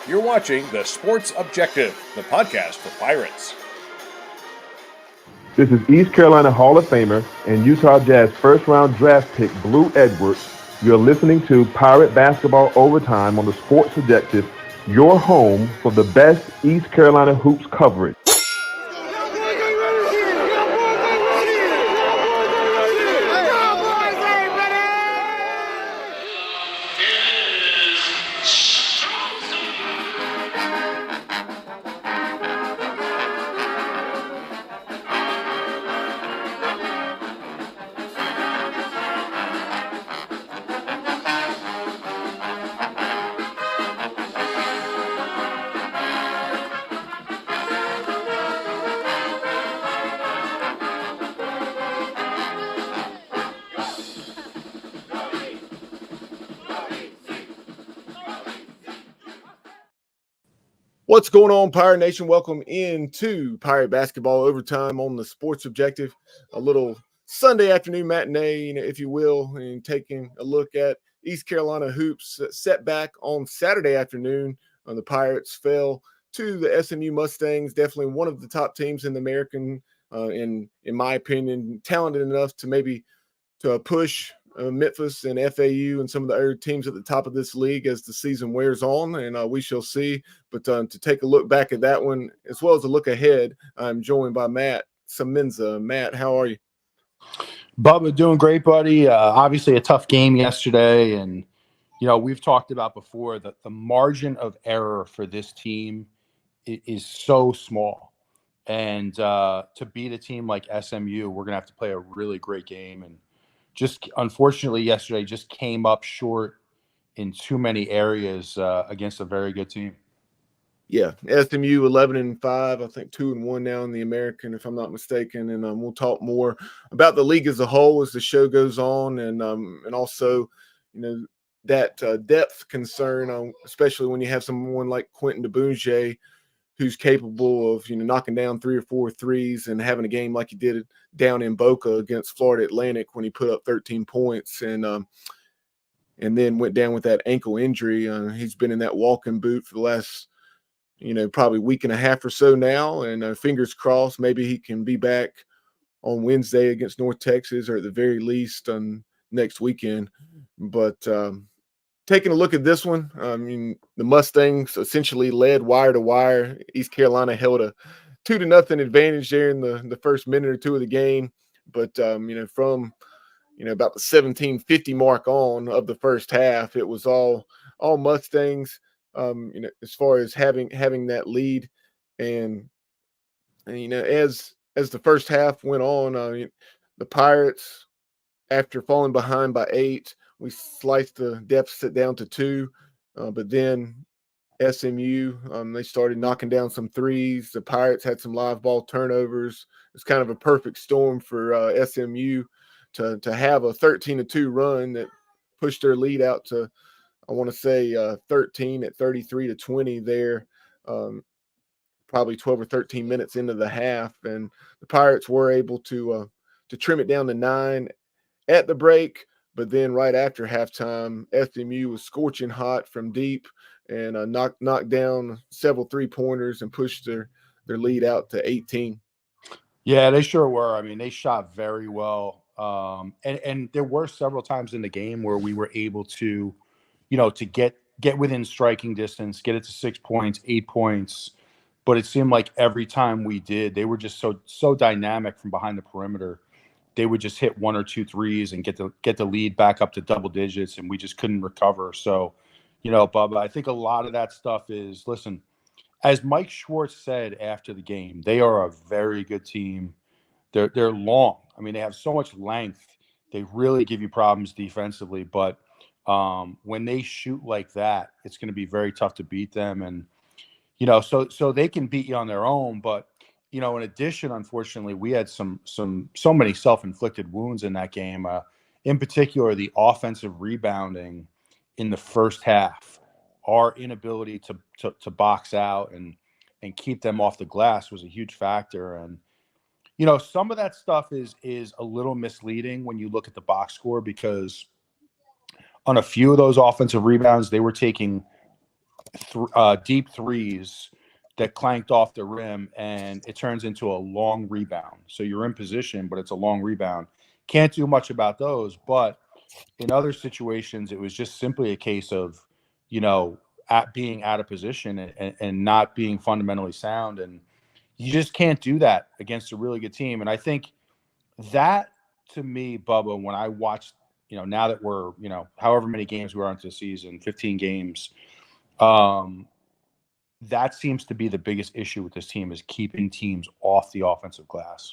You're watching The Sports Objective, the podcast for Pirates. This is East Carolina Hall of Famer and Utah Jazz first-round draft pick Blue Edwards. You're listening to Pirate Basketball Overtime on The Sports Objective, your home for the best East Carolina hoops coverage. What's going on, Pirate Nation? Welcome into Pirate Basketball Overtime on the Sports Objective. A little Sunday afternoon matinee, if you will, and taking a look at East Carolina hoops. Setback on Saturday afternoon. The Pirates fell to the SMU Mustangs, definitely one of the top teams in the American, in my opinion, talented enough to maybe to push Memphis and FAU and some of the other teams at the top of this league as the season wears on, and we shall see. But to take a look back at that one, as well as a look ahead, I'm joined by Matt Semenza. Matt, how are you? Bubba, doing great, buddy. Obviously a tough game yesterday, and we've talked about before that the margin of error for this team is so small. And to beat a team like SMU, we're going to have to play a really great game. And just unfortunately yesterday just came up short in too many areas against a very good team. Yeah, SMU 11-5, I think 2-1 now in the American, if I'm not mistaken. And we'll talk more about the league as a whole as the show goes on, and also, that depth concern, especially when you have someone like Quentin DeBounge, who's capable of knocking down 3 or 4 threes and having a game like he did down in Boca against Florida Atlantic when he put up 13 points and then went down with that ankle injury. He's been in that walking boot for the last probably week and a half or so now, and fingers crossed maybe he can be back on Wednesday against North Texas, or at the very least next weekend. But taking a look at this one, the Mustangs essentially led wire to wire. East Carolina held a 2-0 advantage there in the first minute or two of the game. But, from, about the 17:50 mark on of the first half, it was all Mustangs, as far as having that lead. And as the first half went on, the Pirates, after falling behind by 8, we sliced the deficit down to 2, but then SMU, they started knocking down some threes. The Pirates had some live ball turnovers. It's kind of a perfect storm for SMU to have a 13-2 run that pushed their lead out to, I want to say, 13 at 33-20 there, probably 12 or 13 minutes into the half, and the Pirates were able to trim it down to 9 at the break. But then right after halftime, SMU was scorching hot from deep and knocked down several three-pointers and pushed their lead out to 18. Yeah, they sure were. I mean, they shot very well. And there were several times in the game where we were able to, to get within striking distance, get it to 6 points, 8 points. But it seemed like every time we did, they were just so dynamic from behind the perimeter. They would just hit 1 or 2 threes and get the lead back up to double digits, and we just couldn't recover. So, Bubba, I think a lot of that stuff is, listen, as Mike Schwartz said after the game, they are a very good team. They're long. I mean, they have so much length. They really give you problems defensively. But when they shoot like that, it's going to be very tough to beat them. And so they can beat you on their own, but. In addition, unfortunately, we had so many self-inflicted wounds in that game. In particular, the offensive rebounding in the first half, our inability to box out and keep them off the glass was a huge factor. And some of that stuff is a little misleading when you look at the box score, because on a few of those offensive rebounds, they were taking deep threes that clanked off the rim, and it turns into a long rebound. So you're in position, but it's a long rebound. Can't do much about those. But in other situations, it was just simply a case of, being out of position and not being fundamentally sound. And you just can't do that against a really good team. And I think that, to me, Bubba, when I watched, now that we're, however many games we're into the season, 15 games, that seems to be the biggest issue with this team, is keeping teams off the offensive glass.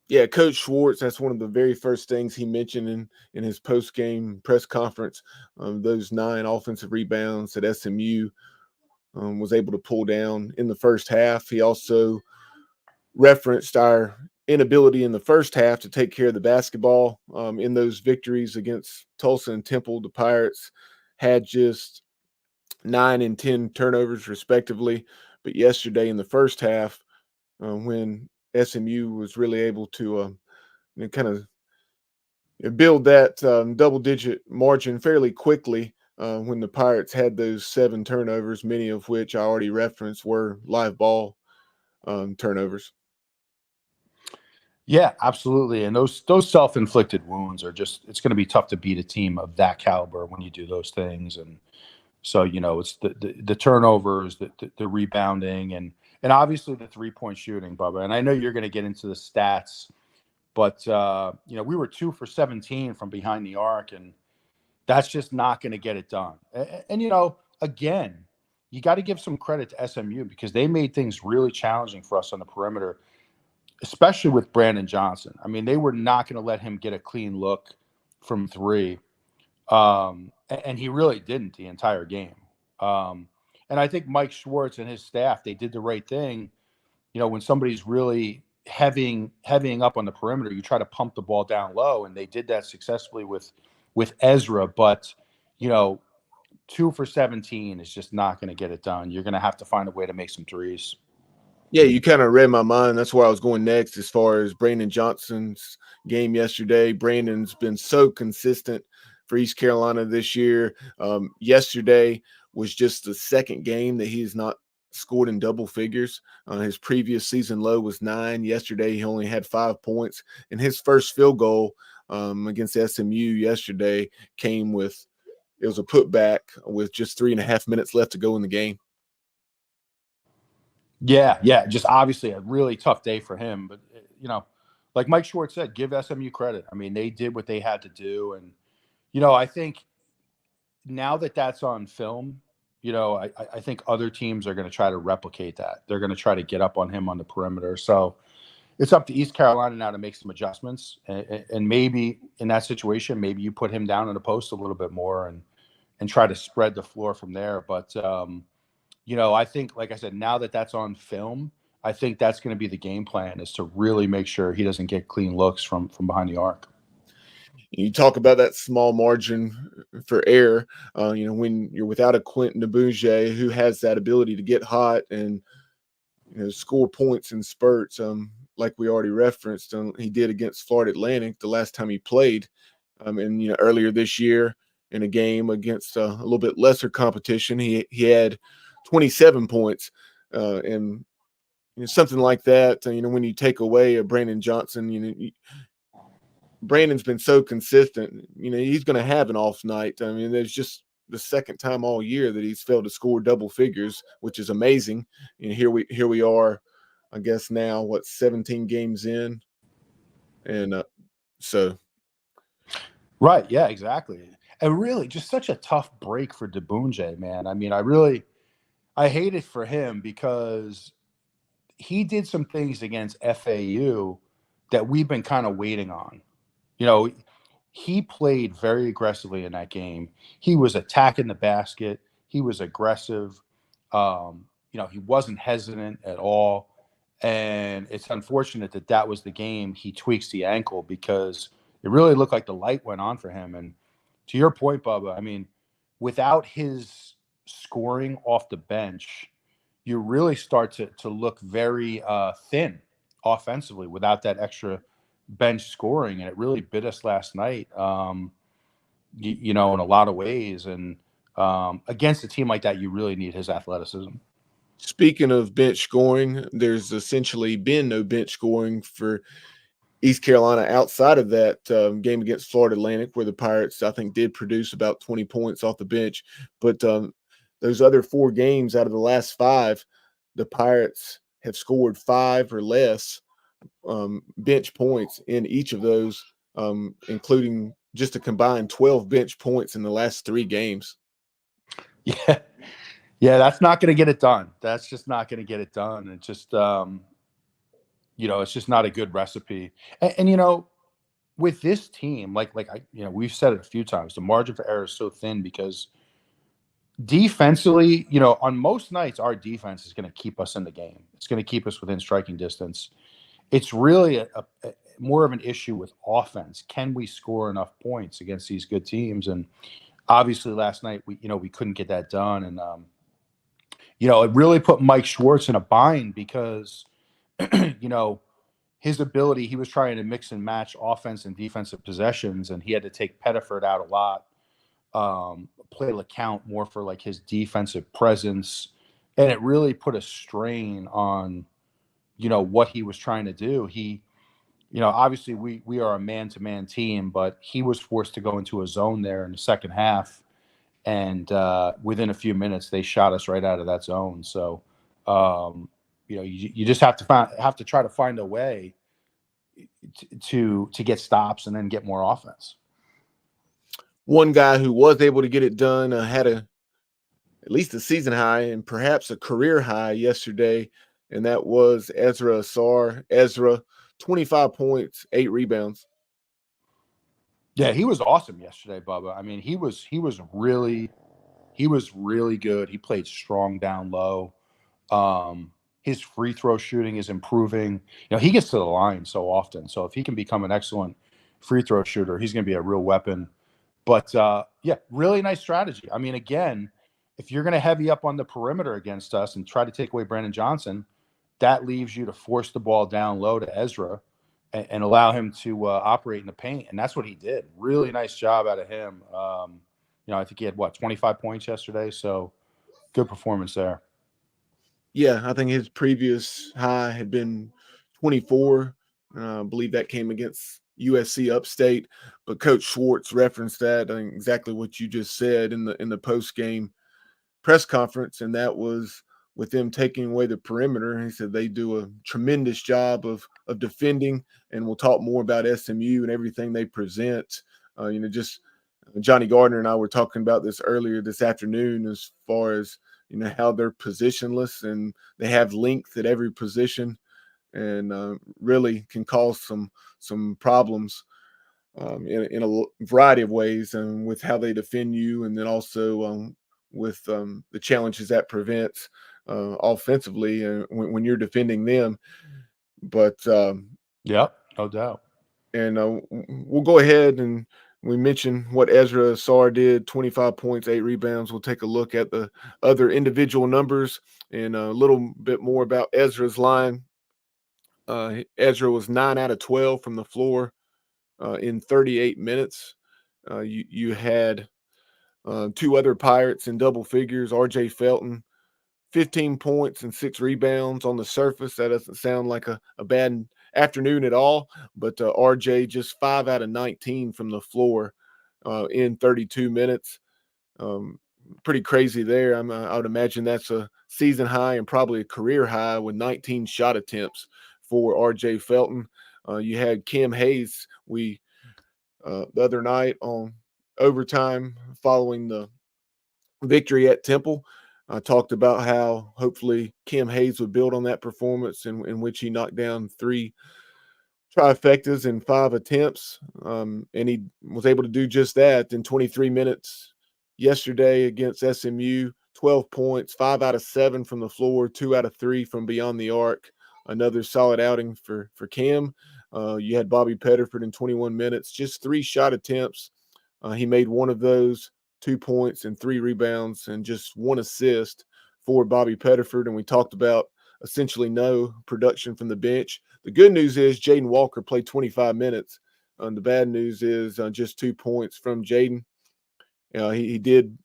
Yeah, Coach Schwartz, that's one of the very first things he mentioned in his post-game press conference. Those 9 offensive rebounds that SMU was able to pull down in the first half. He also referenced our inability in the first half to take care of the basketball. In those victories against Tulsa and Temple, the Pirates had just 9 and 10 turnovers respectively. But yesterday in the first half, when SMU was really able to kind of build that double-digit margin fairly quickly, when the Pirates had those 7 turnovers, many of which I already referenced were live ball turnovers. Yeah, absolutely. And those self-inflicted wounds are just, it's going to be tough to beat a team of that caliber when you do those things. And so, it's the turnovers, the rebounding, and obviously the 3-point shooting, Bubba. And I know you're going to get into the stats, but we were 2 for 17 from behind the arc, and that's just not going to get it done. And again, you got to give some credit to SMU, because they made things really challenging for us on the perimeter, especially with Brandon Johnson. I mean, they were not going to let him get a clean look from 3. And he really didn't the entire game. And I think Mike Schwartz and his staff, they did the right thing. When somebody's really heavying up on the perimeter, you try to pump the ball down low, and they did that successfully with Ezra. But 2 for 17 is just not going to get it done. You're going to have to find a way to make some threes. Yeah, you kind of read my mind. That's where I was going next as far as Brandon Johnson's game yesterday. Brandon's been so consistent for East Carolina this year. Yesterday was just the second game that he has not scored in double figures. His previous season low was 9. Yesterday, he only had 5 points. And his first field goal against SMU yesterday came with, it was a putback with just 3.5 minutes left to go in the game. Yeah, just obviously a really tough day for him. But, like Mike Schwartz said, give SMU credit. I mean, they did what they had to do. And, I think now that that's on film, I think other teams are going to try to replicate that. They're going to try to get up on him on the perimeter. So it's up to East Carolina now to make some adjustments. And maybe in that situation, maybe you put him down in the post a little bit more and try to spread the floor from there. But, I think, like I said, now that that's on film, I think that's going to be the game plan, is to really make sure he doesn't get clean looks from behind the arc. You talk about that small margin for error. When you're without a Quentin Debouge who has that ability to get hot and score points in spurts, like we already referenced, he did against Florida Atlantic the last time he played, and earlier this year in a game against a little bit lesser competition, he had 27 points, and something like that. When you take away a Brandon Johnson, Brandon's been so consistent. He's going to have an off night. I mean, there's just the second time all year that he's failed to score double figures, which is amazing. Here we are, I guess now 17 games in, and so. Right. Yeah. Exactly. And really, just such a tough break for Debouge, man. I mean, I hate it for him, because he did some things against FAU that we've been kind of waiting on. He played very aggressively in that game. He was attacking the basket. He was aggressive. He wasn't hesitant at all. And it's unfortunate that was the game he tweaks the ankle, because it really looked like the light went on for him. And to your point, Bubba, I mean, without his scoring off the bench, you really start to look very thin offensively without that extra bench scoring, and it really bit us last night. in a lot of ways. And against a team like that, you really need his athleticism. Speaking of bench scoring, there's essentially been no bench scoring for East Carolina outside of that game against Florida Atlantic, where the Pirates, I think, did produce about 20 points off the bench. But those other 4 games out of the last 5, the Pirates have scored 5 or less bench points in each of those, including just a combined 12 bench points in the last 3 games. Yeah. Yeah, that's not going to get it done. That's just not going to get it done. It's just, it's just not a good recipe. And with this team, we've said it a few times, the margin for error is so thin because defensively, on most nights, our defense is going to keep us in the game. It's going to keep us within striking distance. It's really a more of an issue with offense. Can we score enough points against these good teams? And obviously, last night we couldn't get that done, and it really put Mike Schwartz in a bind because his ability, he was trying to mix and match offense and defensive possessions, and he had to take Pettiford out a lot. Play LeCount more for like his defensive presence, and it really put a strain on what he was trying to do. He obviously we are a man-to-man team, but he was forced to go into a zone there in the second half, and within a few minutes they shot us right out of that zone. So you just have to try to find a way to get stops and then get more offense. One guy who was able to get it done had at least a season high and perhaps a career high yesterday, and that was Ezra Ausar. Ezra, 25 points, 8 rebounds. Yeah, he was awesome yesterday, Bubba. I mean, he was really good. He played strong down low. His free throw shooting is improving. He gets to the line so often. So if he can become an excellent free throw shooter, he's going to be a real weapon. But really nice strategy. I mean, again, if you're going to heavy up on the perimeter against us and try to take away Brandon Johnson, that leaves you to force the ball down low to Ezra and allow him to operate in the paint. And that's what he did. Really nice job out of him. I think he had 25 points yesterday. So good performance there. Yeah, I think his previous high had been 24. I believe that came against USC Upstate, but Coach Schwartz referenced that. I think exactly what you just said in the post game press conference, and that was with them taking away the perimeter. He said they do a tremendous job of defending, and we'll talk more about SMU and everything they present. Just Johnny Gardner and I were talking about this earlier this afternoon as far as how they're positionless and they have length at every position, and really can cause some problems in a variety of ways, and with how they defend you, and then also with the challenges that prevents offensively when you're defending them. But yeah, no doubt. And we'll go ahead and we mentioned what Ezra Ausar did, 25 points, 8 rebounds. We'll take a look at the other individual numbers and a little bit more about Ezra's line. Ezra was 9 out of 12 from the floor in 38 minutes. You had 2 other Pirates in double figures, R.J. Felton, 15 points and 6 rebounds. On the surface, that doesn't sound like a bad afternoon at all, but RJ just 5 out of 19 from the floor in 32 minutes. Pretty crazy there. I would imagine that's a season high and probably a career high with 19 shot attempts for RJ Felton. You had Kim Hayes. The other night on overtime following the victory at Temple, I talked about how hopefully Kim Hayes would build on that performance in which he knocked down 3 trifectas in 5 attempts. And he was able to do just that in 23 minutes yesterday against SMU. 12 points, 5 out of 7 from the floor, 2 out of 3 from beyond the arc. Another solid outing for Cam. You had Bobby Pettiford in 21 minutes, just 3 shot attempts. He made 1 of those, 2 points and 3 rebounds, and just 1 assist for Bobby Pettiford. And we talked about essentially no production from the bench. The good news is Jaden Walker played 25 minutes. The bad news is just 2 points from Jaden. He did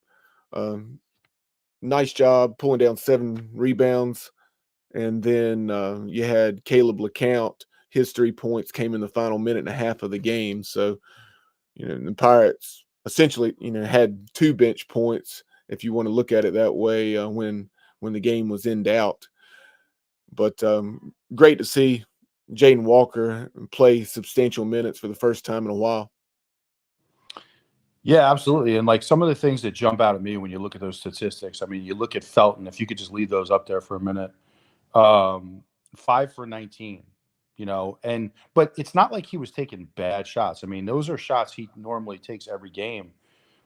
nice job pulling down 7 rebounds. And then you had Caleb LeCount. His 3 points came in the final minute and a half of the game. So, the Pirates essentially, had 2 bench points, if you want to look at it that way, when the game was in doubt. But great to see Jaden Walker play substantial minutes for the first time in a while. Yeah, absolutely. And like some of the things that jump out at me when you look at those statistics, I mean, you look at Felton, if you could just leave those up there for a minute, 5 for 19, but it's not like he was taking bad shots. I mean, those are shots he normally takes every game.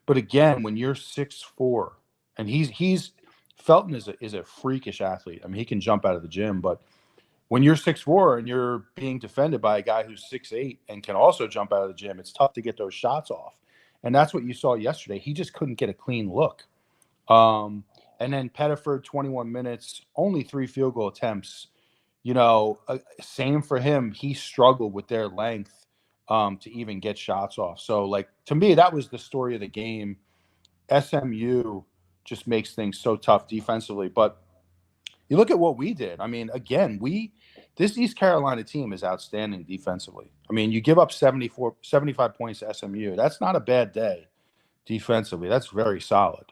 But again, when you're 6'4", and he's Felton is a freakish athlete. I mean, he can jump out of the gym, but when you're 6'4" and you're being defended by a guy who's 6'8" and can also jump out of the gym, it's tough to get those shots off. And that's what you saw yesterday. He just couldn't get a clean look. And then Pettiford, 21 minutes, only 3 field goal attempts. Same for him. He struggled with their length to even get shots off. So, like, to me, that was the story of the game. SMU just makes things so tough defensively. But you look at what we did. I mean, again, this East Carolina team is outstanding defensively. I mean, you give up 75 points to SMU. That's not a bad day defensively. That's very solid.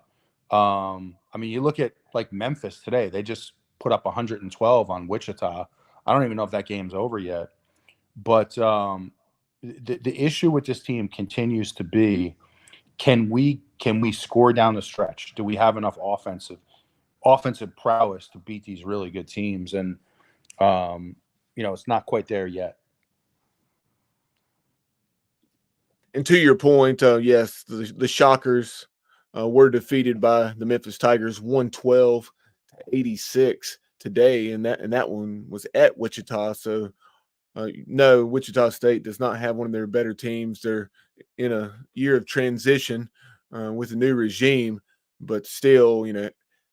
I mean, you look at like Memphis today, they just put up 112 on Wichita. I don't even know if that game's over yet. But the issue with this team continues to be, can we score down the stretch? Do we have enough offensive prowess to beat these really good teams? And it's not quite there yet. And to your point, yes, the Shockers were defeated by the Memphis Tigers 112-86 today, and that one was at Wichita. So no, Wichita State does not have one of their better teams. They're in a year of transition with a new regime, but still, I'm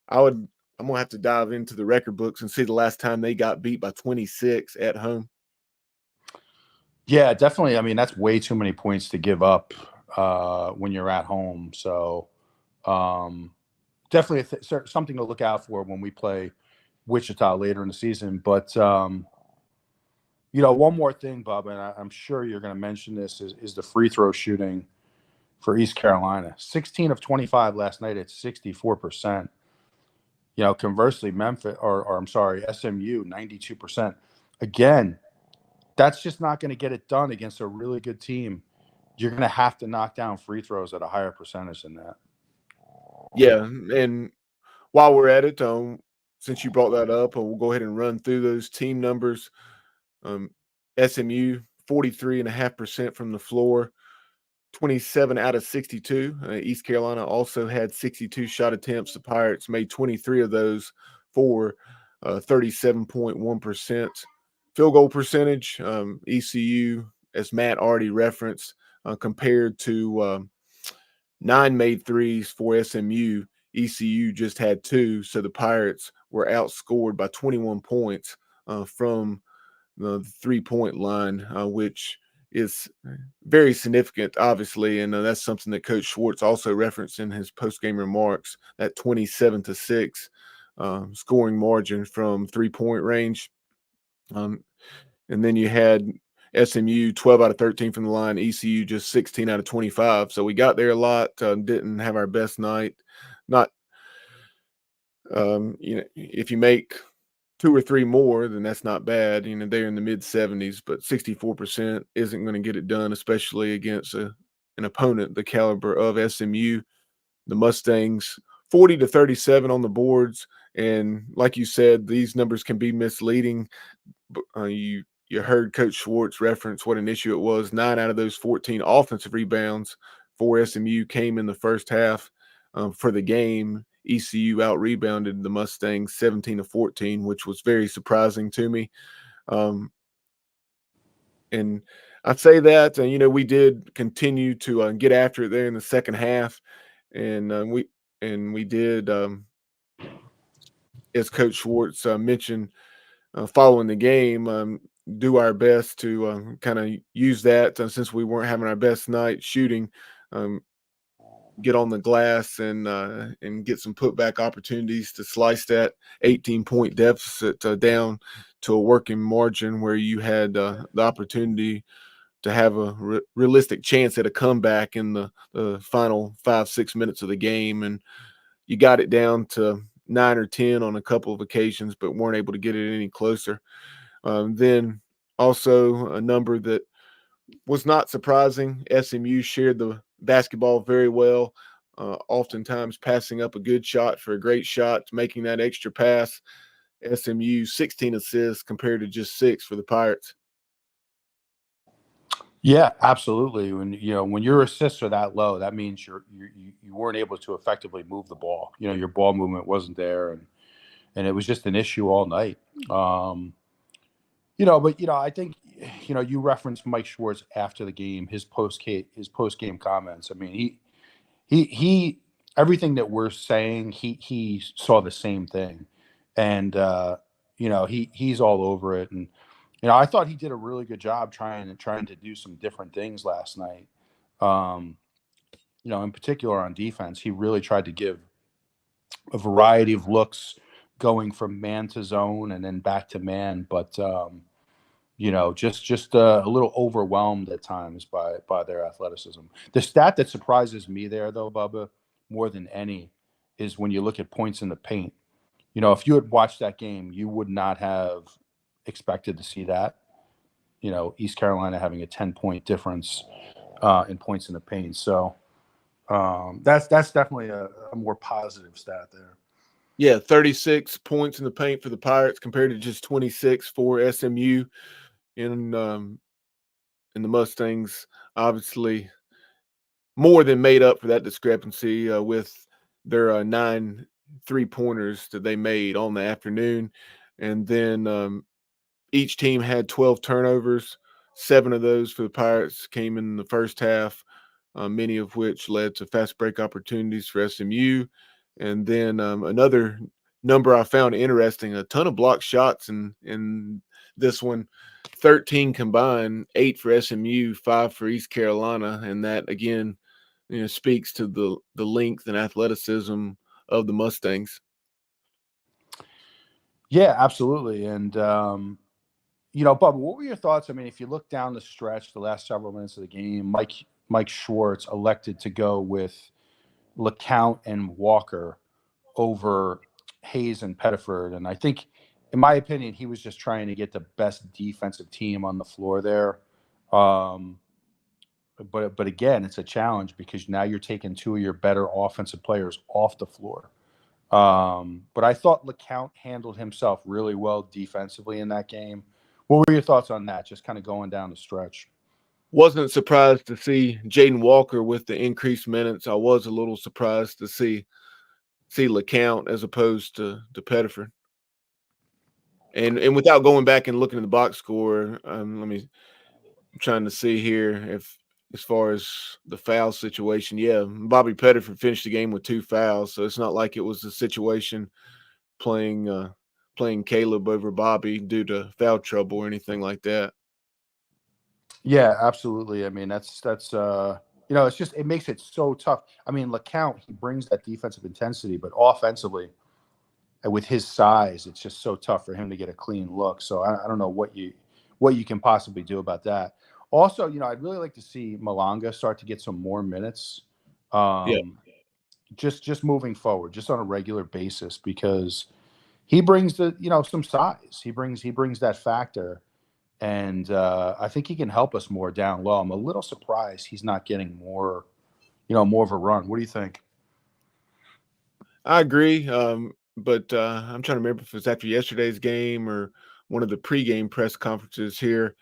gonna have to dive into the record books and see the last time they got beat by 26 at home. Yeah, definitely. I mean, that's way too many points to give up when you're at home. So definitely something to look out for when we play Wichita later in the season. But one more thing, Bob, and I'm sure you're going to mention this, is the free throw shooting for East Carolina. 16 of 25 last night at 64%. Conversely, SMU, 92%. Again, that's just not going to get it done against a really good team. You're going to have to knock down free throws at a higher percentage than that. Yeah, and while we're at it, since you brought that up, we'll go ahead and run through those team numbers. SMU, 43.5% from the floor, 27 out of 62. East Carolina also had 62 shot attempts. The Pirates made 23 of those for 37.1%. Field goal percentage, ECU, as Matt already referenced, compared to 9 made threes for SMU. ECU just had 2, so the Pirates were outscored by 21 points from the 3-point line, which is very significant, obviously, and that's something that Coach Schwartz also referenced in his post-game remarks, that 27-6 scoring margin from 3-point range. And then you had SMU 12 out of 13 from the line, ECU just 16 out of 25. So we got there a lot, didn't have our best night. Not, if you make 2 or 3 more, then that's not bad. They're in the mid 70s, but 64% isn't going to get it done, especially against an opponent the caliber of SMU. The Mustangs, 40-37 on the boards. And like you said, these numbers can be misleading. You heard Coach Schwartz reference what an issue it was. 9 out of those 14 offensive rebounds for SMU came in the first half. For the game, ECU out-rebounded the Mustangs 17-14, which was very surprising to me. And I'd say that, we did continue to get after it there in the second half. And we did, as Coach Schwartz mentioned, following the game, do our best to kind of use that since we weren't having our best night shooting. get on the glass and get some putback opportunities to slice that 18-point deficit down to a working margin where you had the opportunity to have a realistic chance at a comeback in the final 5-6 minutes of the game. And you got it down to 9 or 10 on a couple of occasions, but weren't able to get it any closer. Then also a number that was not surprising. SMU shared the basketball very well, oftentimes passing up a good shot for a great shot, making that extra pass. SMU 16 assists compared to just 6 for the Pirates. Yeah, absolutely. When your assists are that low, that means you weren't able to effectively move the ball. Your ball movement wasn't there, and it was just an issue all night. I think you referenced Mike Schwartz after the game, his post game comments. I mean, he everything that we're saying, he saw the same thing, and he's all over it. And I thought he did a really good job trying to do some different things last night. In particular on defense, he really tried to give a variety of looks, going from man to zone and then back to man, but just a little overwhelmed at times by their athleticism. The stat that surprises me there, though, Bubba, more than any, is when you look at points in the paint. If you had watched that game, you would not have expected to see that. East Carolina having a 10-point difference in points in the paint. So that's definitely a more positive stat there. Yeah, 36 points in the paint for the Pirates compared to just 26 for SMU. In the Mustangs, obviously more than made up for that discrepancy with their 9 3-pointers that they made on the afternoon. And then each team had 12 turnovers. 7 of those for the Pirates came in the first half, many of which led to fast break opportunities for SMU. And then another number I found interesting, a ton of block shots in this one. 13 combined, 8 for SMU, 5 for East Carolina. And that, again, speaks to the length and athleticism of the Mustangs. Yeah, absolutely. And, Bubba, what were your thoughts? I mean, if you look down the stretch, the last several minutes of the game, Mike Schwartz elected to go with LeCount and Walker over Hayes and Pettiford. And I think, in my opinion, he was just trying to get the best defensive team on the floor there. But again, it's a challenge because now you're taking 2 of your better offensive players off the floor. But I thought LeCount handled himself really well defensively in that game. What were your thoughts on that, just kind of going down the stretch? Wasn't surprised to see Jaden Walker with the increased minutes. I was a little surprised to see LeCount as opposed to Pettiford. And without going back and looking at the box score, I'm trying to see here if, as far as the foul situation, yeah, Bobby Pettiford finished the game with 2 fouls, so it's not like it was a situation playing Caleb over Bobby due to foul trouble or anything like that. Yeah, absolutely. I mean, that's it's just, it makes it so tough. I mean, LeCount, he brings that defensive intensity, but offensively, and with his size, it's just so tough for him to get a clean look. So I don't know what you can possibly do about that. Also, I'd really like to see Malanga start to get some more minutes. Yeah. Just moving forward, just on a regular basis, because he brings some size. He brings that factor. And I think he can help us more down low. I'm a little surprised he's not getting more of a run. What do you think? I agree, but I'm trying to remember if it was after yesterday's game or one of the pregame press conferences here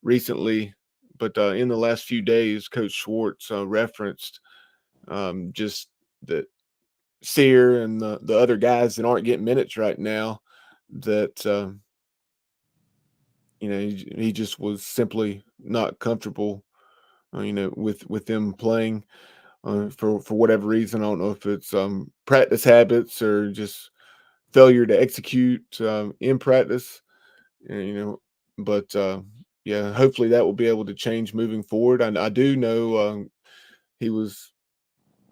recently. But in the last few days, Coach Schwartz referenced just that Sear and the other guys that aren't getting minutes right now, that he just was simply not comfortable, with them playing for whatever reason. I don't know if it's practice habits or just failure to execute in practice, but yeah, hopefully that will be able to change moving forward. I do know he was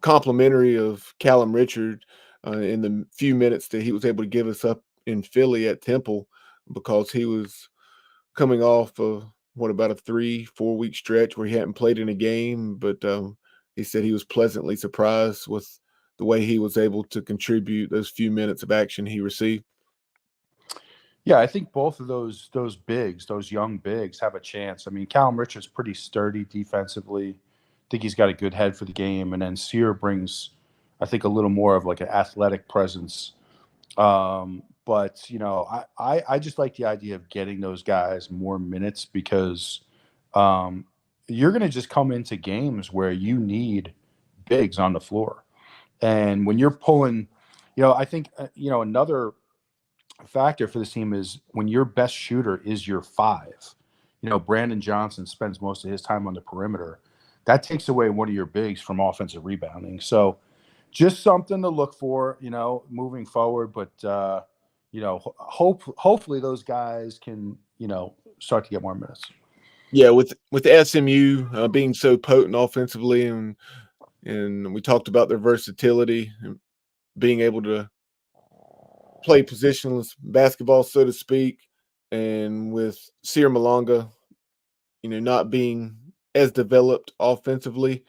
complimentary of Callum Richard in the few minutes that he was able to give us up in Philly at Temple, because he was coming off of about a 3-4 week stretch where he hadn't played in a game. But he said he was pleasantly surprised with the way he was able to contribute those few minutes of action he received. Yeah, I think both of those bigs, those young bigs, have a chance. I mean, Callum Richards pretty sturdy defensively. I think he's got a good head for the game, and then Sear brings, I think, a little more of like an athletic presence. But I just like the idea of getting those guys more minutes, because you're going to just come into games where you need bigs on the floor, and when you're pulling, I think another factor for this team is when your best shooter is your five. Brandon Johnson spends most of his time on the perimeter. That takes away one of your bigs from offensive rebounding. So just something to look for, moving forward. But, hopefully those guys can, start to get more minutes. Yeah, with SMU being so potent offensively, and we talked about their versatility and being able to play positionless basketball, so to speak, and with Sear Malonga, not being as developed offensively,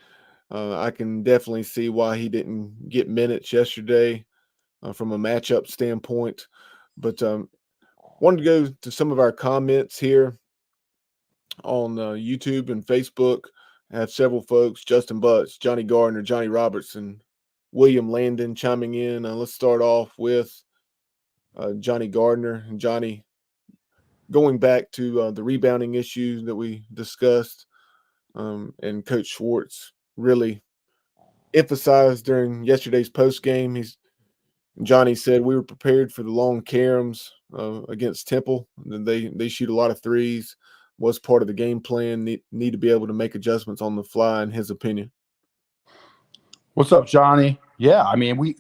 I can definitely see why he didn't get minutes yesterday from a matchup standpoint. But wanted to go to some of our comments here on YouTube and Facebook. I have several folks: Justin Butts, Johnny Gardner, Johnny Robertson, William Landon chiming in. Let's start off with Johnny Gardner. And Johnny, going back to the rebounding issue that we discussed, and Coach Schwartz really emphasized during yesterday's post game. Johnny said we were prepared for the long caroms against Temple. They shoot a lot of threes. Was part of the game plan. Need to be able to make adjustments on the fly, in his opinion. What's up, Johnny? Yeah, I mean,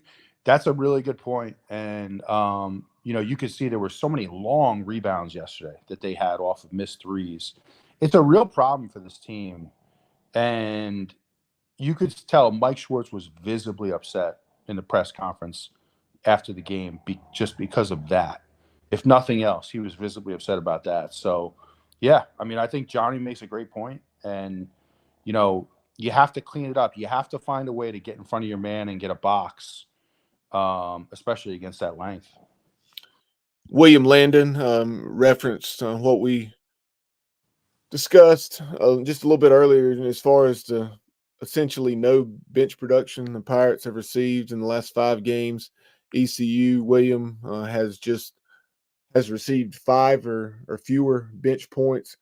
that's a really good point. And you could see there were so many long rebounds yesterday that they had off of missed threes. It's a real problem for this team. And you could tell Mike Schwartz was visibly upset in the press conference after the game just because of that. If nothing else, he was visibly upset about that. So, yeah, I mean, I think Johnny makes a great point. And, you have to clean it up. You have to find a way to get in front of your man and get a box, especially against that length. William Landon referenced what we discussed just a little bit earlier, as far as the essentially no bench production the Pirates have received in the last 5 games. ECU, William has received 5 or fewer bench points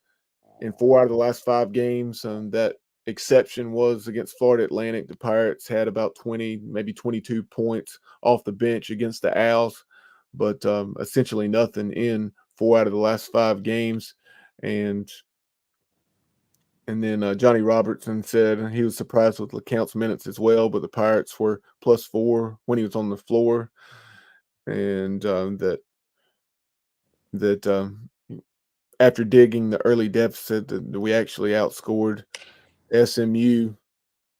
in 4 out of the last 5 games. That exception was against Florida Atlantic. The Pirates had about 20, maybe 22 points off the bench against the Owls, but essentially nothing in 4 out of the last 5 games. And then Johnny Robertson said he was surprised with LeCount's minutes as well, but the Pirates were +4 when he was on the floor, and that after digging the early deficit, that we actually outscored SMU,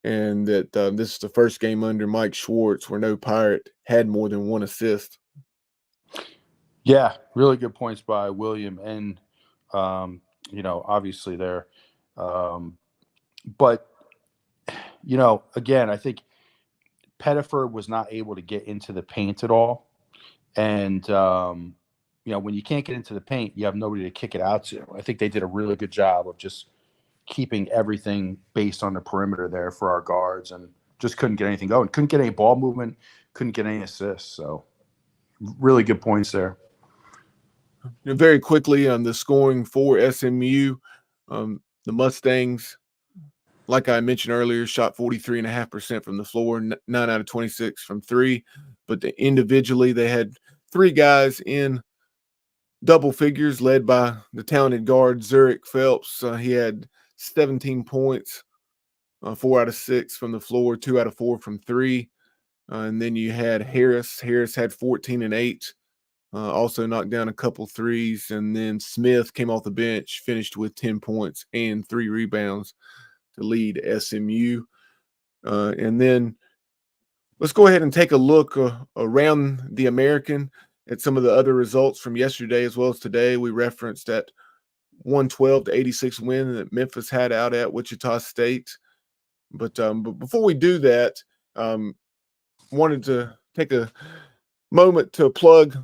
and that this is the first game under Mike Schwartz where no Pirate had more than 1 assist. Yeah, really good points by William, and obviously there. But again, I think Pettiford was not able to get into the paint at all. And, when you can't get into the paint, you have nobody to kick it out to. I think they did a really good job of just keeping everything based on the perimeter there for our guards, and just couldn't get anything going. Couldn't get any ball movement, couldn't get any assists. So really good points there. Very quickly on the scoring for SMU, the Mustangs, like I mentioned earlier, shot 43.5% from the floor, 9 out of 26 from 3. But individually, they had 3 guys in double figures, led by the talented guard Zurich Phelps. He had 17 points, 4 out of 6 from the floor, 2 out of 4 from 3. And then you had Harris. Harris had 14 and 8. Also knocked down a couple threes. And then Smith came off the bench, finished with 10 points and 3 rebounds to lead SMU. And then Let's go ahead and take a look around the American at some of the other results from yesterday as well as today. We referenced that 112-86 win that Memphis had out at Wichita State. But before we do that, wanted to take a moment to plug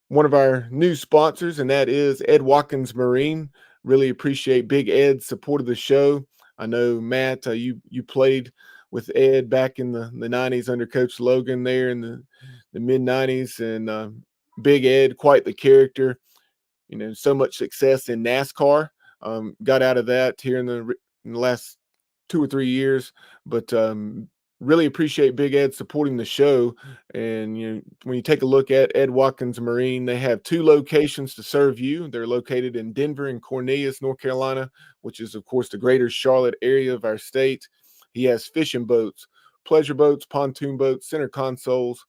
one of our new sponsors, and that is Ed Watkins Marine. Really appreciate Big Ed's support of the show. I know, Matt, you played with Ed back in the 90s under Coach Logan there in the mid 90s, and Big Ed, quite the character. So much success in NASCAR. Got out of that here in the last 2 or 3 years, but really appreciate Big Ed supporting the show. And when you take a look at Ed Watkins Marine, they have 2 locations to serve you. They're located in Denver and Cornelius, North Carolina, which is, of course, the greater Charlotte area of our state. He has fishing boats, pleasure boats, pontoon boats, center consoles,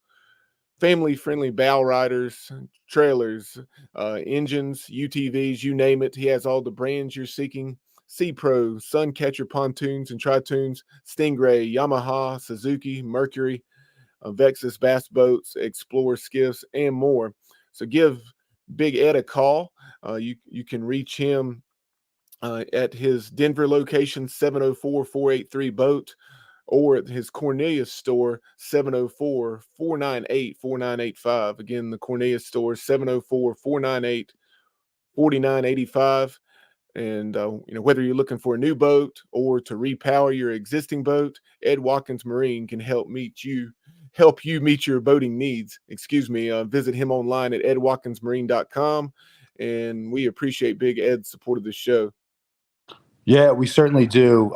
family-friendly bow riders, trailers, engines, UTVs, you name it. He has all the brands you're seeking: Sea Pro, Suncatcher pontoons and tritoons, Stingray, Yamaha, Suzuki, Mercury, Vexus bass boats, Explorer skiffs, and more. So give Big Ed a call. You can reach him at his Denver location, 704-483-BOAT, or at his Cornelius store, 704-498-4985. Again, the Cornelius store, 704-498-4985. And whether you're looking for a new boat or to repower your existing boat, Ed Watkins Marine can help you meet your boating needs. Visit him online at edwatkinsmarine.com. And we appreciate Big Ed's support of the show. Yeah, we certainly do.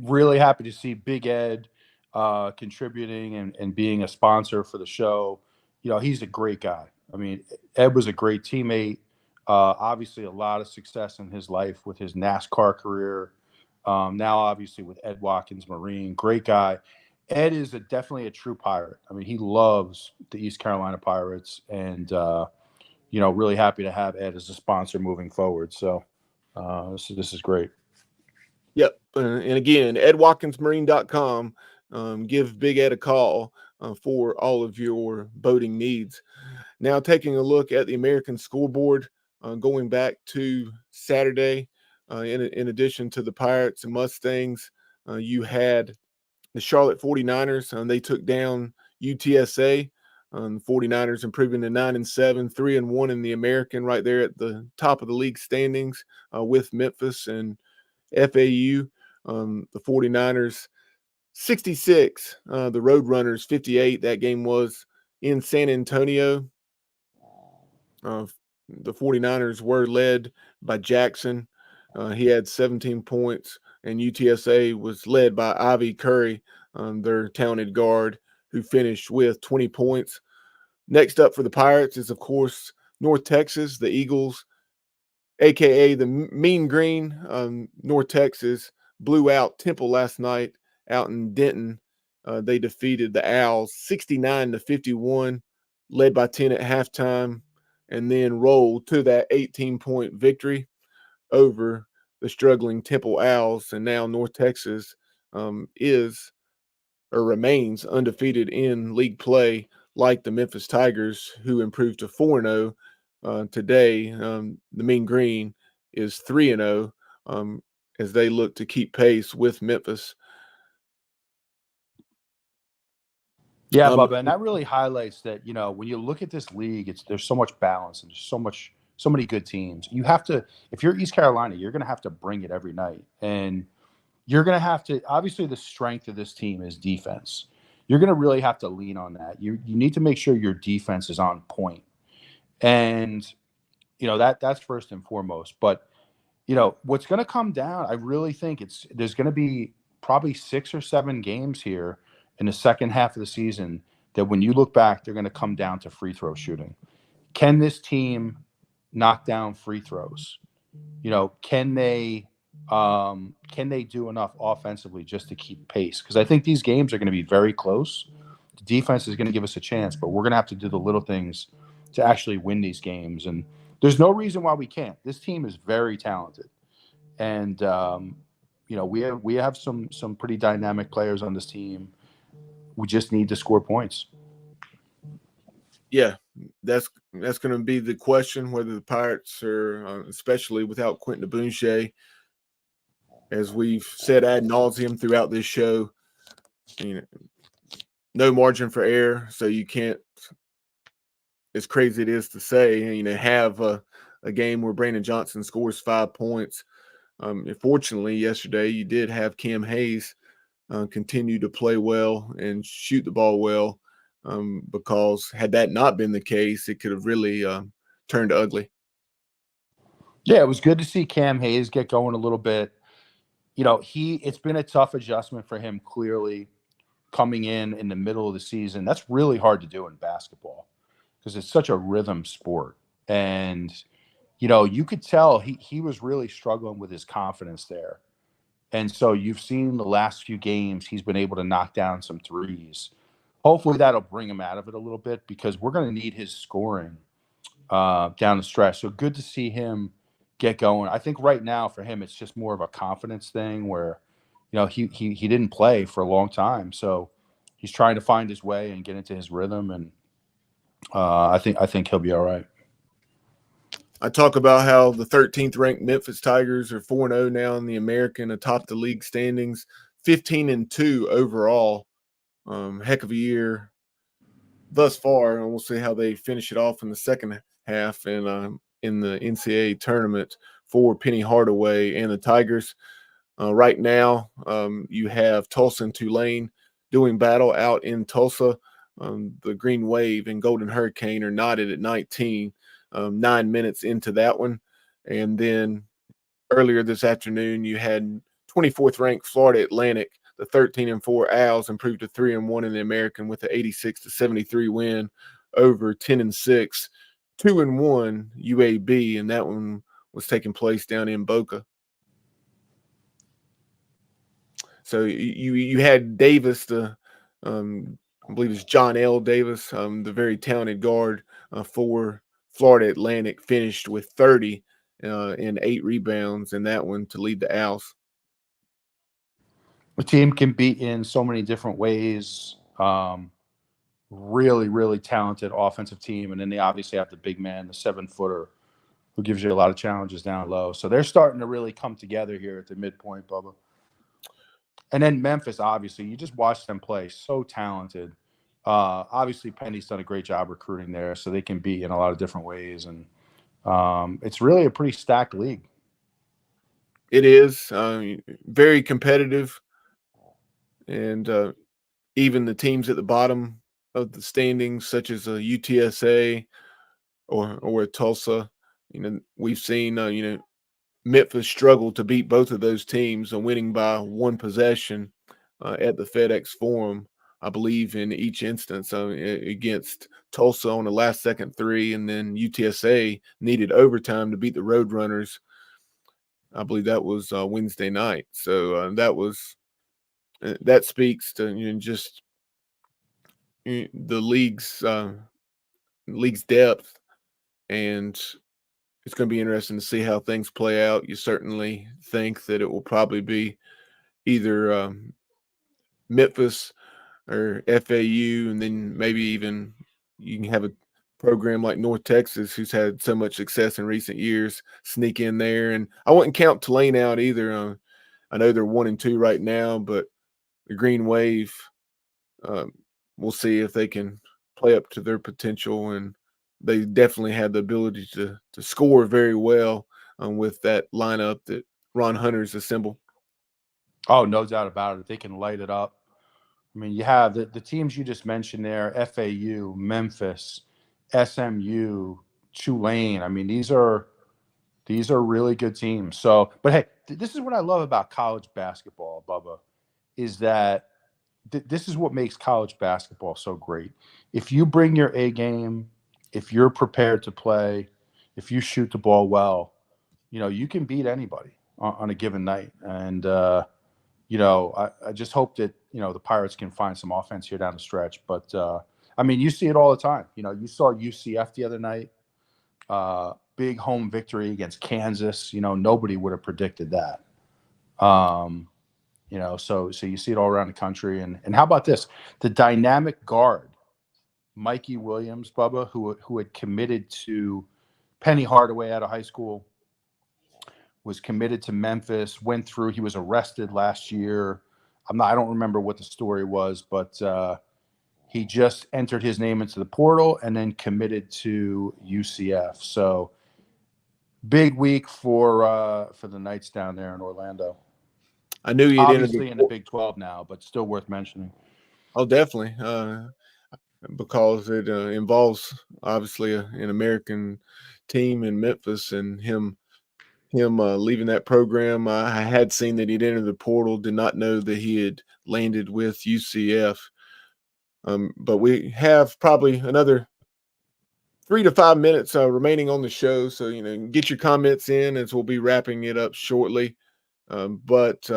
Really happy to see Big Ed contributing and being a sponsor for the show. He's a great guy. I mean, Ed was a great teammate. Obviously, a lot of success in his life with his NASCAR career. Now, obviously, with Ed Watkins Marine, great guy. Ed is definitely a true pirate. I mean, he loves the East Carolina Pirates, and really happy to have Ed as a sponsor moving forward. So this is great. Yep. And again, edwatkinsmarine.com. Give Big Ed a call for all of your boating needs. Now, taking a look at the American scoreboard, going back to Saturday, in addition to the Pirates and Mustangs, you had the Charlotte 49ers. They took down UTSA. 49ers improving to 9-7, 3-1 in the American, right there at the top of the league standings with Memphis and FAU. The 49ers 66, the Roadrunners 58. That game was in San Antonio. The 49ers were led by Jackson. He had 17 points, and UTSA was led by Ivy Curry, their talented guard, who finished with 20 points. Next up for the Pirates is, of course, North Texas, the Eagles, a.k.a. the Mean Green. North Texas blew out Temple last night out in Denton. They defeated the Owls 69-51, led by 10 at halftime, and then rolled to that 18-point victory over the struggling Temple Owls. And now North Texas remains undefeated in league play, like the Memphis Tigers, who improved to 4-0 today. The Mean Green is 3-0 as they look to keep pace with Memphis. Yeah, Bubba, and that really highlights that, when you look at this league, there's so much balance and there's so many good teams. You have to, if you're East Carolina, you're going to have to bring it every night. And you're going to have to, obviously the strength of this team is defense. You're going to really have to lean on that. You need to make sure your defense is on point. And, that's first and foremost. But, what's going to come down, I really think there's going to be probably 6 or 7 games here in the second half of the season that when you look back, they're going to come down to free throw shooting. Can this team knock down free throws? Can they do enough offensively just to keep pace? Because I think these games are going to be very close. The defense is going to give us a chance, but we're going to have to do the little things to actually win these games. And there's no reason why we can't. This team is very talented. And, we have some pretty dynamic players on this team. we just need to score points. Yeah, that's going to be the question, whether the Pirates are, especially without Quentin Abunche, as we've said ad nauseum throughout this show, no margin for error, so you can't, as crazy it is to say, have a game where Brandon Johnson scores 5 points. Fortunately, yesterday you did have Cam Hayes continue to play well and shoot the ball well, because had that not been the case, it could have really turned ugly. Yeah, it was good to see Cam Hayes get going a little bit. It's been a tough adjustment for him, clearly, coming in the middle of the season. That's really hard to do in basketball because it's such a rhythm sport. And, you could tell he was really struggling with his confidence there. And so you've seen the last few games, he's been able to knock down some threes. Hopefully that'll bring him out of it a little bit because we're going to need his scoring down the stretch. So good to see him get going. I think right now for him, it's just more of a confidence thing where, he didn't play for a long time. So he's trying to find his way and get into his rhythm. And I think he'll be all right. I talk about how the 13th ranked Memphis Tigers are 4-0 now in the American, atop the league standings, 15-2 overall. Heck of a year thus far, and we'll see how they finish it off in the second half and in the NCAA tournament for Penny Hardaway and the Tigers. Right now, you have Tulsa and Tulane doing battle out in Tulsa. The Green Wave and Golden Hurricane are knotted at 19, 9 minutes into that one. And then earlier this afternoon, you had 24th ranked Florida Atlantic, the 13-4 Owls, improved to 3-1 in the American with an 86-73 win over 10-6, 2-1 UAB, and that one was taking place down in Boca. So you had Davis, I believe it's John L. Davis, the very talented guard for Florida Atlantic, finished with 30 and 8 rebounds in that one to lead the Owls. The team can beat in so many different ways. Really, really talented offensive team. And then they obviously have the big man, the 7-footer, who gives you a lot of challenges down low. So they're starting to really come together here at the midpoint, Bubba. And then Memphis, obviously, you just watch them play. So talented. Obviously, Penny's done a great job recruiting there, so they can beat in a lot of different ways. And it's really a pretty stacked league. It is very competitive. And even the teams at the bottom of the standings, such as UTSA or Tulsa, we've seen, Memphis struggle to beat both of those teams, winning by one possession at the FedEx Forum, I believe, in each instance against Tulsa on the last second three, and then UTSA needed overtime to beat the Roadrunners. I believe that was Wednesday night. So that speaks to just the league's depth, and it's going to be interesting to see how things play out. You certainly think that it will probably be either Memphis or FAU, and then maybe even you can have a program like North Texas, who's had so much success in recent years, sneak in there. And I wouldn't count Tulane out either. I know they're 1-2 right now, but the Green Wave, we'll see if they can play up to their potential, and they definitely had the ability to score very well with that lineup that Ron Hunter's assembled. Oh, no doubt about it. They can light it up. I mean, you have the teams you just mentioned there, FAU, Memphis, SMU, Tulane. I mean, these are really good teams. So, but hey, this is what I love about college basketball, Bubba, is that this is what makes college basketball so great. If you bring your A game, if you're prepared to play, if you shoot the ball well, you can beat anybody on a given night. And, I just hope that, the Pirates can find some offense here down the stretch. But, I mean, you see it all the time. You saw UCF the other night, big home victory against Kansas. Nobody would have predicted that. So you see it all around the country. And how about this? The dynamic guard, Mikey Williams, Bubba, who had committed to Penny Hardaway out of high school, was committed to Memphis, went through, he was arrested last year. I don't remember what the story was, but he just entered his name into the portal and then committed to UCF. So big week for the Knights down there in Orlando. I knew he'd obviously in the Big 12 now, but still worth mentioning. Oh, definitely, because it involves obviously an American team in Memphis, and him leaving that program. I had seen that he'd entered the portal, did not know that he had landed with UCF. But we have probably another 3 to 5 minutes remaining on the show, so get your comments in as we'll be wrapping it up shortly. But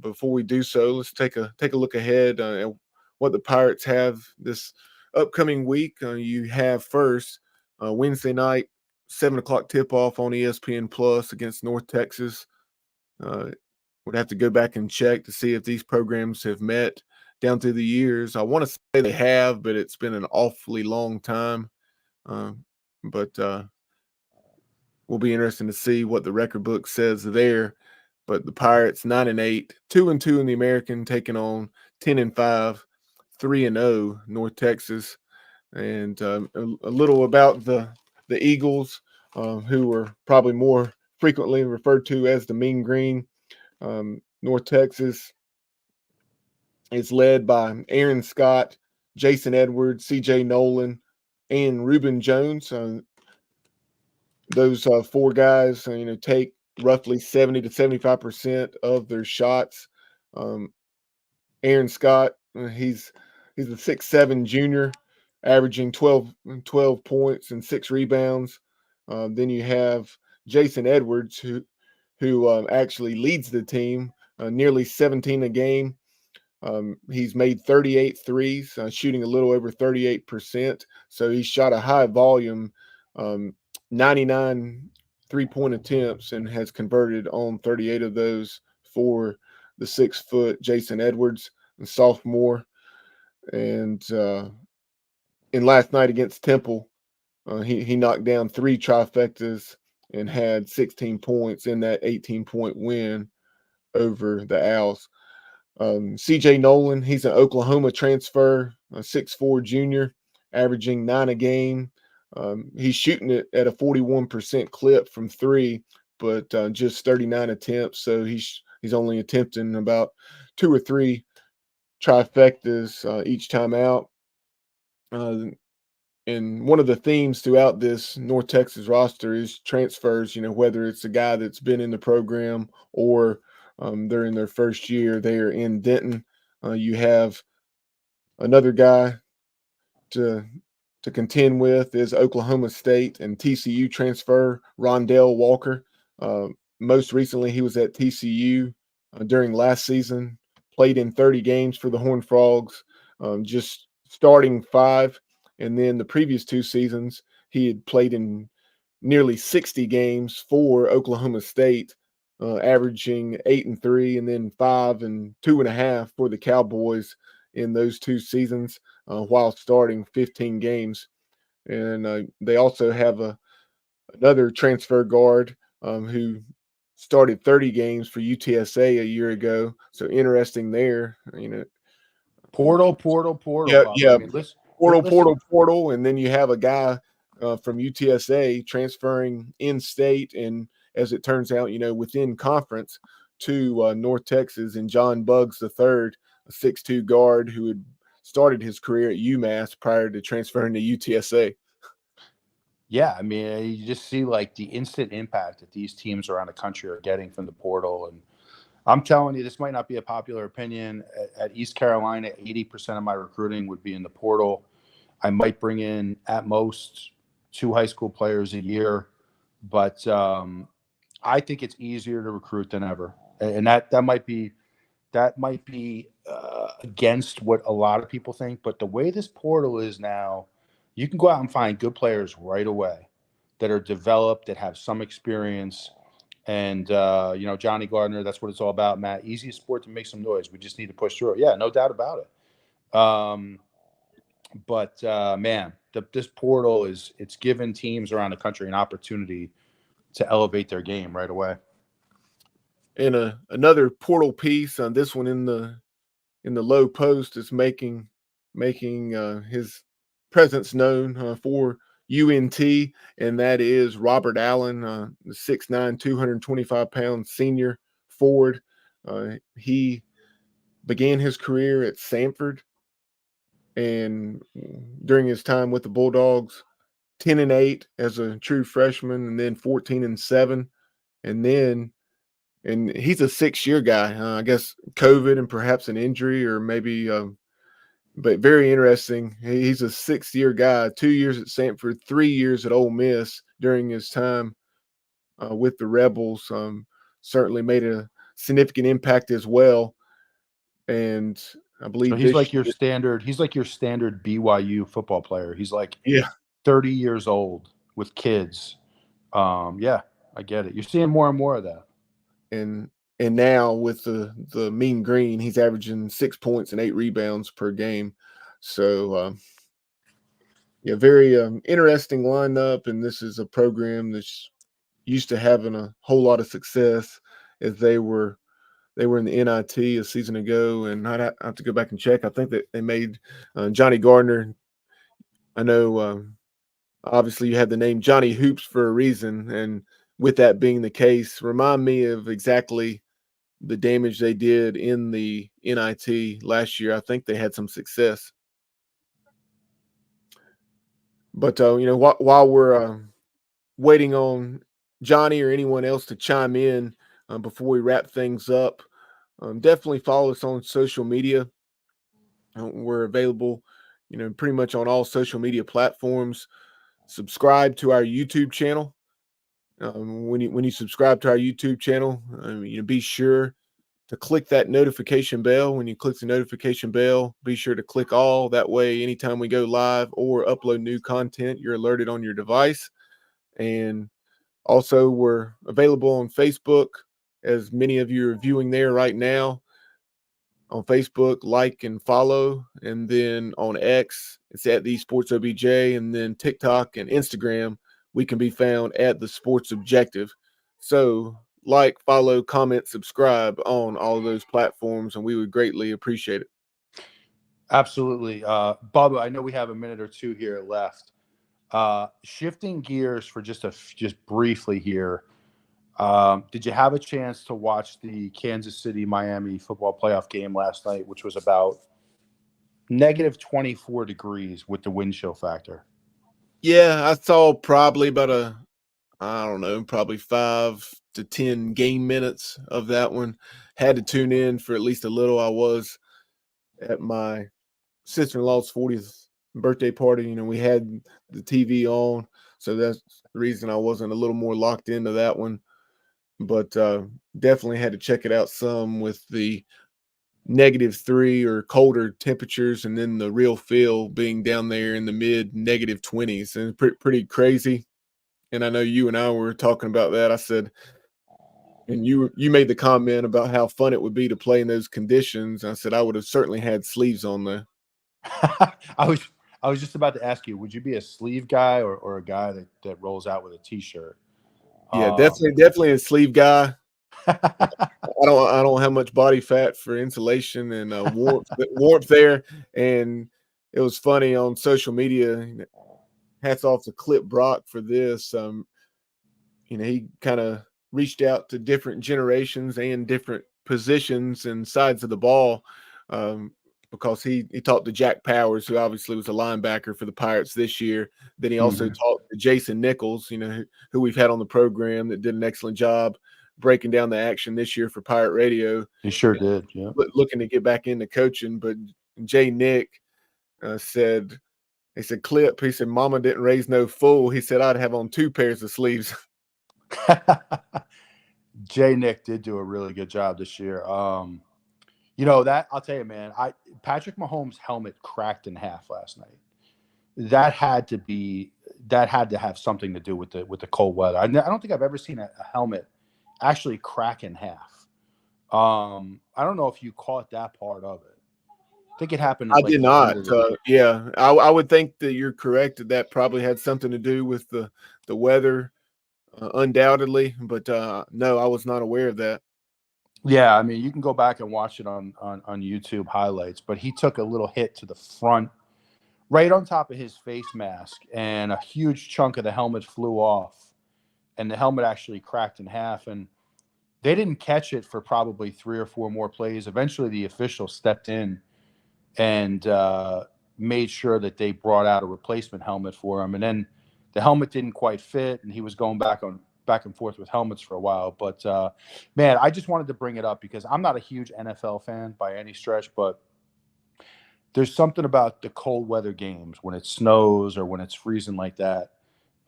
before we do so, let's take a look ahead at what the Pirates have this upcoming week. You have first Wednesday night, 7:00 tip-off on ESPN Plus against North Texas. Would have to go back and check to see if these programs have met down through the years. I want to say they have, but it's been an awfully long time. But will be interesting to see what the record book says there. But the Pirates 9-8, 2-2 in the American, taking on 10-5, 3-0 North Texas. And a little about the Eagles, who were probably more frequently referred to as the Mean Green. North Texas is led by Aaron Scott, Jason Edwards, C.J. Nolan, and Reuben Jones. Those four guys, take roughly 70 to 75% of their shots. Aaron Scott, he's a 6'7" junior, averaging 12 points and 6 rebounds. Then you have Jason Edwards, who actually leads the team, nearly 17 a game. He's made 38 threes, shooting a little over 38%. So he shot a high volume, 99 three-point attempts, and has converted on 38 of those for the 6-foot Jason Edwards, a sophomore. And last night against Temple, he knocked down 3 trifectas and had 16 points in that 18-point win over the Owls. C.J. Nolan, he's an Oklahoma transfer, a 6'4" junior, averaging 9 a game. He's shooting it at a 41% clip from 3, but just 39 attempts. So he's only attempting about 2 or 3 trifectas each time out. And one of the themes throughout this North Texas roster is transfers, whether it's a guy that's been in the program or they're in their first year. They are in Denton. You have another guy to contend with is Oklahoma State and TCU transfer Rondell Walker. Most recently, he was at TCU during last season, played in 30 games for the Horned Frogs, just starting 5. And then the previous 2 seasons, he had played in nearly 60 games for Oklahoma State, averaging 8 and 3, and then 5 and 2.5 for the Cowboys in those 2 seasons, while starting 15 games. And they also have another transfer guard who started 30 games for UTSA a year ago. So interesting there, Portal. Yeah, Bob. yeah. I mean, Portal, and then you have a guy from UTSA transferring in state, and as it turns out, within conference to North Texas, and John Buggs III, a 6'2" guard who had started his career at UMass prior to transferring to UTSA. Yeah, I mean, you just see like the instant impact that these teams around the country are getting from the portal. And I'm telling you, this might not be a popular opinion. At East Carolina, 80% of my recruiting would be in the portal. I might bring in at most 2 high school players a year, but I think it's easier to recruit than ever. And that might be against what a lot of people think. But the way this portal is now, you can go out and find good players right away that are developed, that have some experience. And, Johnny Gardner, that's what it's all about, Matt. Easiest sport to make some noise. We just need to push through it. Yeah, no doubt about it. But man, this portal it's given teams around the country an opportunity to elevate their game right away. And another portal piece on this one in the low post is making his presence known for UNT, and that is Robert Allen, the 6'9", 225-pound senior forward. He began his career at Samford, and during his time with the Bulldogs, 10-8 as a true freshman, and then 14-7, and he's a 6-year guy. I guess COVID and perhaps an injury, or maybe, but very interesting. He's a 6-year guy, 2 years at Samford, 3 years at Ole Miss during his time with the Rebels. Certainly made a significant impact as well. And I believe so he's like your standard BYU football player. He's like 30 years old with kids. Yeah, I get it. You're seeing more and more of that. And now with the Mean Green, he's averaging 6 points and 8 rebounds per game. So very interesting lineup. And this is a program that's used to having a whole lot of success, as they were in the NIT a season ago, and I'd have to go back and check. I think that they made Johnny Gardner. I know, obviously, you had the name Johnny Hoops for a reason, and with that being the case, remind me of exactly the damage they did in the NIT last year. I think they had some success. But while we're waiting on Johnny or anyone else to chime in before we wrap things up, definitely follow us on social media. We're available, pretty much on all social media platforms. Subscribe to our YouTube channel. When you subscribe to our YouTube channel, be sure to click that notification bell. When you click the notification bell, be sure to click all. That way, anytime we go live or upload new content, you're alerted on your device. And also, we're available on Facebook, as many of you are viewing there right now. On Facebook, like and follow. And then on X, it's at the Sports OBJ. And then TikTok and Instagram, we can be found at the Sports Objective. So like, follow, comment, subscribe on all of those platforms, and we would greatly appreciate it. Absolutely. Bubba, I know we have a minute or two here left. Shifting gears for just briefly here. Did you have a chance to watch the Kansas City-Miami football playoff game last night, which was about negative 24 degrees with the wind chill factor? Yeah, I saw probably about probably 5 to 10 game minutes of that one. Had to tune in for at least a little. I was at my sister-in-law's 40th birthday party. We had the TV on, so that's the reason I wasn't a little more locked into that one. But definitely had to check it out some with the -3 or colder temperatures, and then the real feel being down there in the mid -20s, and pretty crazy. And I know you and I were talking about that. I said, and you made the comment about how fun it would be to play in those conditions. I said I would have certainly had sleeves on there. I was just about to ask you, would you be a sleeve guy or a guy that rolls out with a t-shirt? Yeah, definitely a sleeve guy. I don't have much body fat for insulation and warmth there. And it was funny on social media. Hats off to Clip Brock for this. He kind of reached out to different generations and different positions and sides of the ball, because he talked to Jack Powers, who obviously was a linebacker for the Pirates this year. Then he also talked to Jason Nichols, who we've had on the program, that did an excellent job breaking down the action this year for Pirate Radio. He sure did, yeah. Looking to get back into coaching. But Jay Nick said, Clip, he said, Mama didn't raise no fool. He said, I'd have on 2 pairs of sleeves. Jay Nick did do a really good job this year. That I'll tell you, man, Patrick Mahomes' helmet cracked in half last night. That had to have something to do with the cold weather. I don't think I've ever seen a helmet actually crack in half. I don't know if you caught that part of it. I think it happened at I like did the not. end of the Yeah, I would think that you're correct that probably had something to do with the weather, undoubtedly. But no, I was not aware of that. Yeah, I mean, you can go back and watch it on YouTube highlights, but he took a little hit to the front, right on top of his face mask, and a huge chunk of the helmet flew off, and the helmet actually cracked in half, and they didn't catch it for probably 3 or 4 more plays. Eventually, the official stepped in and made sure that they brought out a replacement helmet for him, and then the helmet didn't quite fit, and he was going back and forth with helmets for a while. But man, I just wanted to bring it up because I'm not a huge NFL fan by any stretch, but there's something about the cold weather games when it snows or when it's freezing like that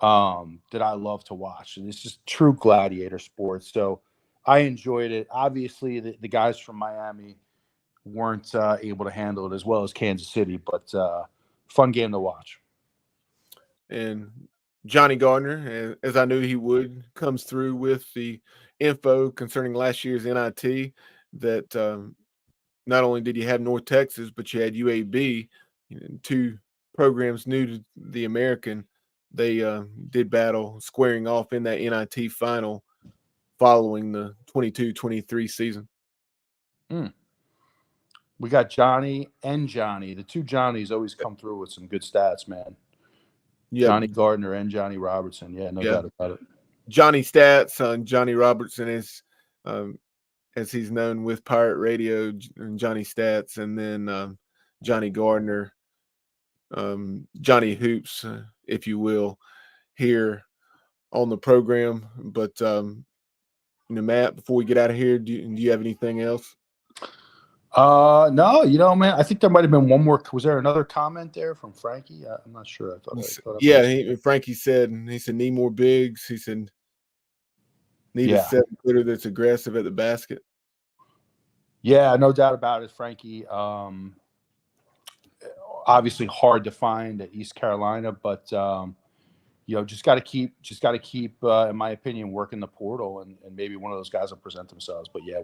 that I love to watch, and it's just true gladiator sports. So I enjoyed it. Obviously, the guys from Miami weren't able to handle it as well as Kansas City, but fun game to watch. And Johnny Gardner, as I knew he would, comes through with the info concerning last year's NIT that not only did you have North Texas, but you had UAB, two programs new to the American. They did battle squaring off in that NIT final following the 22-23 season. We got Johnny and Johnny. The two Johnnies always come through with some good stats, man. Yeah, Johnny Gardner and Johnny Robertson. Yeah, no doubt about it. Johnny Stats on Johnny Robertson is, as he's known with Pirate Radio, Johnny Stats, and then Johnny Gardner, Johnny Hoops, if you will, here on the program. But Matt, before we get out of here, do you have anything else? No, man, I think there might have been one more. Was there another comment there from Frankie? I'm not sure. I thought Frankie said, need more bigs. He said, need a 7-footer that's aggressive at the basket. Yeah, no doubt about it, Frankie. Obviously hard to find at East Carolina, but just got to keep, in my opinion, working the portal, and maybe one of those guys will present themselves. But yeah,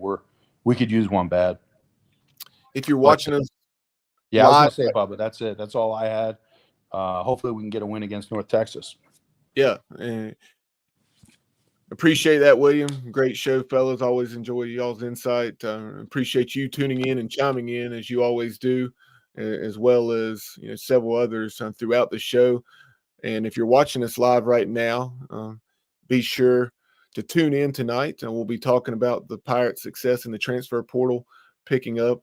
we could use one bad. If you're watching us, yeah, live, I was going to say, Bubba, that's it. That's all I had. Hopefully, we can get a win against North Texas. Yeah, appreciate that, William. Great show, fellas. Always enjoy y'all's insight. Appreciate you tuning in and chiming in as you always do, as well as several others throughout the show. And if you're watching us live right now, be sure to tune in tonight, and we'll be talking about the Pirates' success in the transfer portal, picking up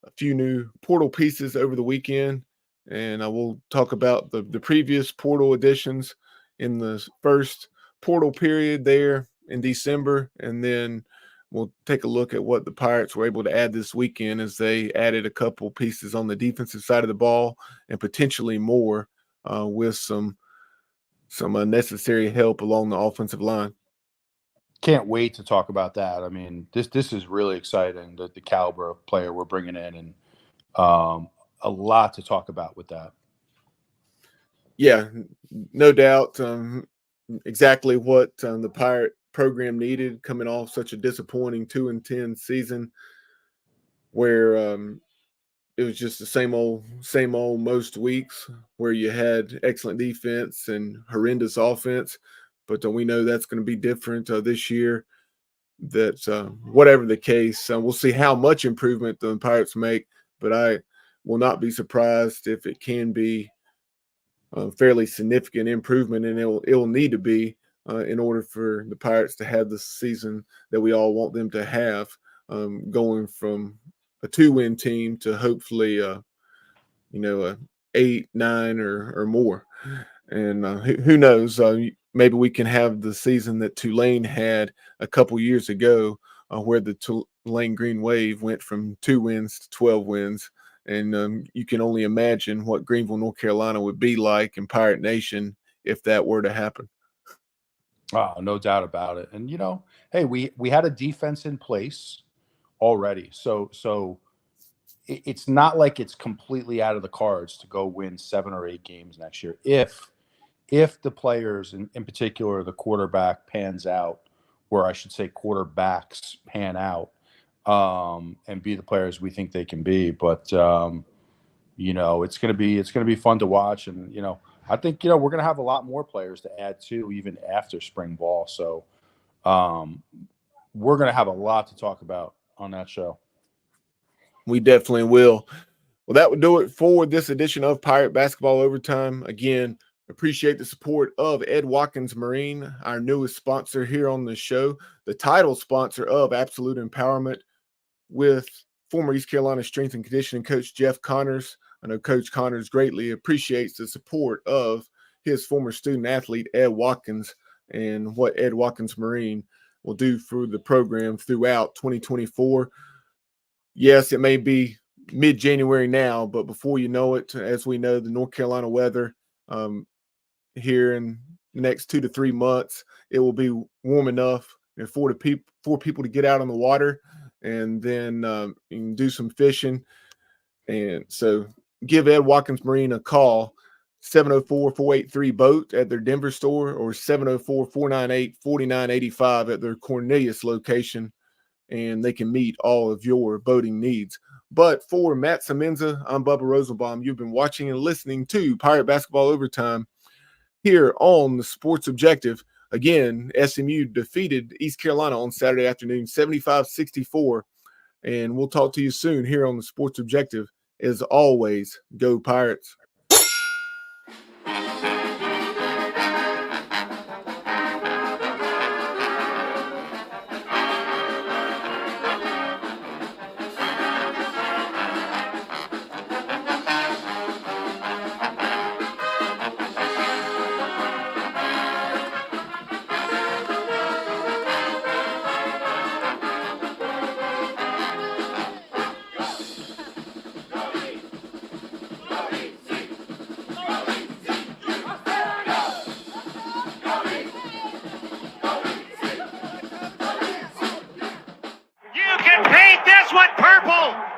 a few new portal pieces over the weekend, and I will talk about the previous portal additions in the first portal period there in December, and then we'll take a look at what the Pirates were able to add this weekend as they added a couple pieces on the defensive side of the ball and potentially more with some unnecessary help along the offensive line. Can't wait to talk about that. I mean, this is really exciting, the caliber of player we're bringing in, and a lot to talk about with that. Yeah, no doubt. Exactly what the Pirate program needed, coming off such a disappointing 2-10 season, where it was just the same old most weeks, where you had excellent defense and horrendous offense. But we know that's going to be different this year. That whatever the case, we'll see how much improvement the Pirates make, but I will not be surprised if it can be fairly significant improvement, and it'll need to be in order for the Pirates to have the season that we all want them to have, going from a 2-win team to hopefully a 8, 9 or more. And who knows, maybe we can have the season that Tulane had a couple years ago, where the Tulane Green Wave went from 2 wins to 12 wins. And you can only imagine what Greenville, North Carolina would be like in Pirate Nation if that were to happen. Oh, no doubt about it. And, hey, we had a defense in place already. So it's not like it's completely out of the cards to go win 7 or 8 games next year. If the players, in particular the quarterback, pans out, I should say quarterbacks pan out and be the players we think they can be. But it's gonna be fun to watch, and I think we're gonna have a lot more players to add to even after spring ball. So we're gonna have a lot to talk about on that show. We definitely will. Well, that would do it for this edition of Pirate Basketball Overtime. Again, appreciate the support of Ed Watkins Marine, our newest sponsor here on the show, the title sponsor of Absolute Empowerment, with former East Carolina strength and conditioning coach Jeff Connors. I know Coach Connors greatly appreciates the support of his former student athlete, Ed Watkins, and what Ed Watkins Marine will do for the program throughout 2024. Yes, it may be mid-January now, but before you know it, as we know, the North Carolina weather here in the next 2 to 3 months, it will be warm enough for people to get out on the water, and then you can do some fishing. And so give Ed Watkins Marine a call, 704-483-BOAT at their Denver store, or 704-498-4985 at their Cornelius location, and they can meet all of your boating needs. But for Matt Semenza, I'm Bubba Rosenbaum. You've been watching and listening to Pirate Basketball Overtime here on the Sports Objective. Again, SMU defeated East Carolina on Saturday afternoon, 75-64. And we'll talk to you soon here on the Sports Objective. As always, go Pirates.